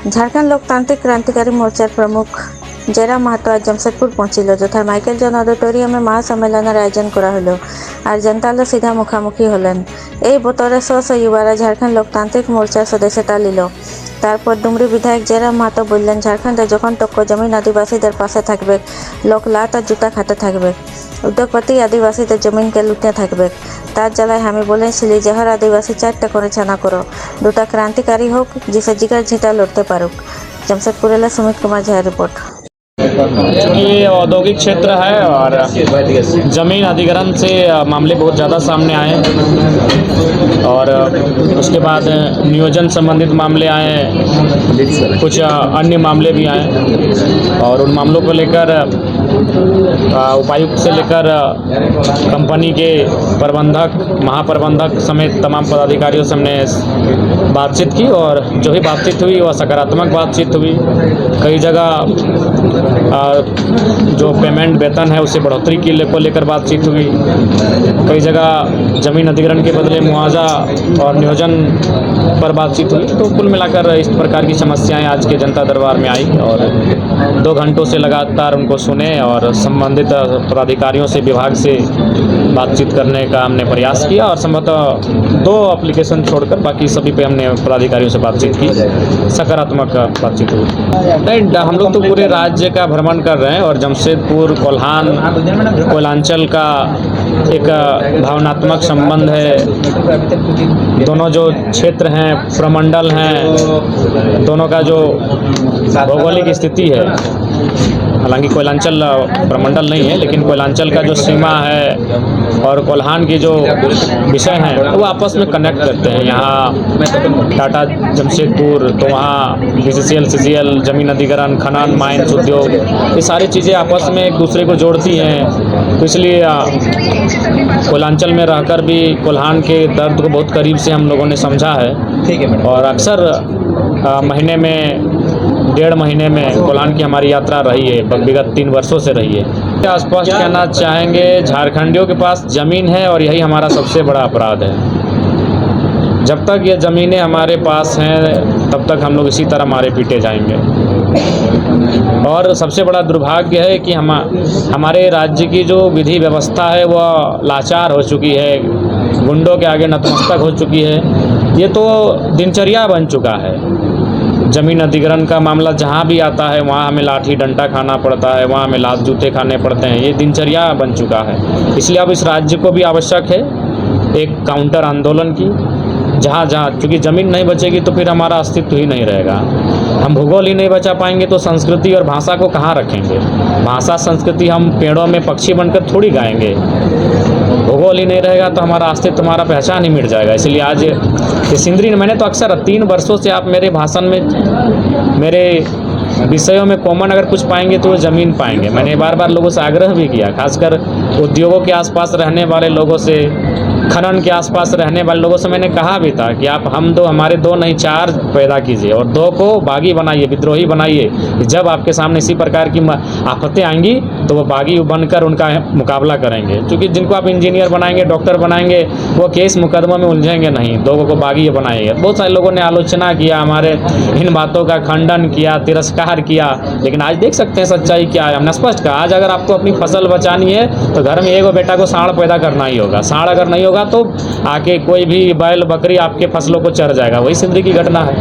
झारखंड लोकतांत्रिक क्रांतिकारी मोर्चार प्रमुख जयराम महतो आज जमशेदपुर पहुंचिल जो माइकेल जॉन ऑडिटोरियम में महासम्मेलनर आयोजन करा हलो और जनतार सीधा मुखामुखी हलेन। बतरे 100 युवारा झारखंड लोकतांत्रिक मोर्चार सदस्यता लिल। तारपर डुमरी विधायक जयराम महतो बोलें झारखंडे जखन तक जमीन आदिवासीদের पासे थाकबे लोक लात और जूता खाते थाकबे, उद्योगपति आदिवासीদের जमीन के लुटने थाकबे। तार जलाय हमें बोलें छिली जे हर आदिवासी 4टा करे छाना करो, दुटा क्रांतिकारी होक जिसे जिगर झीटा लड़ते पारुक। जमशेदपुर सुमित कुमार झा रिपोर्ट। ये औद्योगिक क्षेत्र है और ज़मीन अधिग्रहण से मामले बहुत ज़्यादा सामने आए और उसके बाद नियोजन संबंधित मामले आए, कुछ अन्य मामले भी आए और उन मामलों को लेकर उपायुक्त से लेकर कंपनी के प्रबंधक, महाप्रबंधक समेत तमाम पदाधिकारियों से हमने बातचीत की और जो भी बातचीत हुई वह सकारात्मक बातचीत हुई। कई जगह जो पेमेंट वेतन है उसे बढ़ोतरी को लेकर बातचीत हुई, कई जगह जमीन अधिग्रहण के बदले मुआवजा और नियोजन पर बातचीत हुई। तो कुल मिलाकर इस प्रकार की समस्याएं आज के जनता दरबार में आई और 2 घंटों से लगातार उनको सुने और संबंधित पदाधिकारियों से, विभाग से बातचीत करने का हमने प्रयास किया और संभवतः 2 एप्लीकेशन छोड़कर बाकी सभी पे हमने पदाधिकारियों से बातचीत की, सकारात्मक बातचीत हुई। नहीं, हम लोग तो पूरे राज्य का भ्रमण कर रहे हैं और जमशेदपुर, कोल्हान, कोयलांचल का एक भावनात्मक संबंध है। दोनों जो क्षेत्र हैं, प्रमंडल हैं, दोनों का जो भौगोलिक स्थिति है, हालांकि कोयलांचल प्रमंडल नहीं है लेकिन कोयलांचल का जो सीमा है और कोल्हान की जो विषय हैं वो आपस में कनेक्ट करते हैं। यहाँ टाटा जमशेदपुर, तो वहाँ BCCL, CCL, जमीन अधिग्रहण, खनन, माइंस उद्योग, ये सारी चीज़ें आपस में एक दूसरे को जोड़ती हैं। तो इसलिए कोयलांचल में रहकर भी कोल्हान के दर्द को बहुत करीब से हम लोगों ने समझा है और अक्सर महीने में 1.5 महीने में कोल्हान की हमारी यात्रा रही है, विगत 3 वर्षों से रही है। स्पष्ट कहना चाहेंगे, झारखंडियों के पास ज़मीन है और यही हमारा सबसे बड़ा अपराध है। जब तक ये ज़मीनें हमारे पास हैं तब तक हम लोग इसी तरह मारे पीटे जाएंगे और सबसे बड़ा दुर्भाग्य है कि हमारे राज्य की जो विधि व्यवस्था है वह लाचार हो चुकी है, गुंडों के आगे नतमस्तक हो चुकी है। ये तो दिनचर्या बन चुका है। जमीन अधिग्रहण का मामला जहाँ भी आता है वहाँ हमें लाठी डंडा खाना पड़ता है, वहाँ हमें लात जूते खाने पड़ते हैं। ये दिनचर्या बन चुका है। इसलिए अब इस राज्य को भी आवश्यक है एक काउंटर आंदोलन की, जहाँ क्योंकि ज़मीन नहीं बचेगी तो फिर हमारा अस्तित्व ही नहीं रहेगा। हम भूगोल ही नहीं बचा पाएंगे तो संस्कृति और भाषा को कहाँ रखेंगे। भाषा संस्कृति हम पेड़ों में पक्षी बनकर थोड़ी गाएंगे। भूगोल ही नहीं रहेगा तो हमारा अस्तित्व, हमारा पहचान ही मिट जाएगा। इसलिए आज ये सिंदरी, मैंने तो अक्सर 3 वर्षों से आप मेरे भाषण में, मेरे विषयों में कॉमन अगर कुछ पाएंगे तो वो ज़मीन पाएंगे। मैंने बार बार लोगों से आग्रह भी किया, खासकर उद्योगों के आसपास रहने वाले लोगों से, खनन के आसपास रहने वाले लोगों से मैंने कहा भी था कि आप हमारे 2 नहीं 4 पैदा कीजिए और 2 को बागी बनाइए, विद्रोही बनाइए। जब आपके सामने इसी प्रकार की आफतें आएंगी तो वो बागी बनकर उनका मुकाबला करेंगे। क्योंकि जिनको आप इंजीनियर बनाएंगे, डॉक्टर बनाएंगे, वो केस मुकदमा में उलझेंगे नहीं, 2 को बागी बनाएंगे। बहुत सारे लोगों ने आलोचना किया, हमारे इन बातों का खंडन किया, तिरस्कार किया, लेकिन आज देख सकते हैं सच्चाई क्या है। हमने स्पष्ट कहा, आज अगर आपको अपनी फसल बचानी है तो घर में 1 बेटा को सांड पैदा करना ही होगा। सांड अगर नहीं होगा तो आके कोई भी बैल बकरी आपके फसलों को चर जाएगा। वही सिंदरी की घटना है।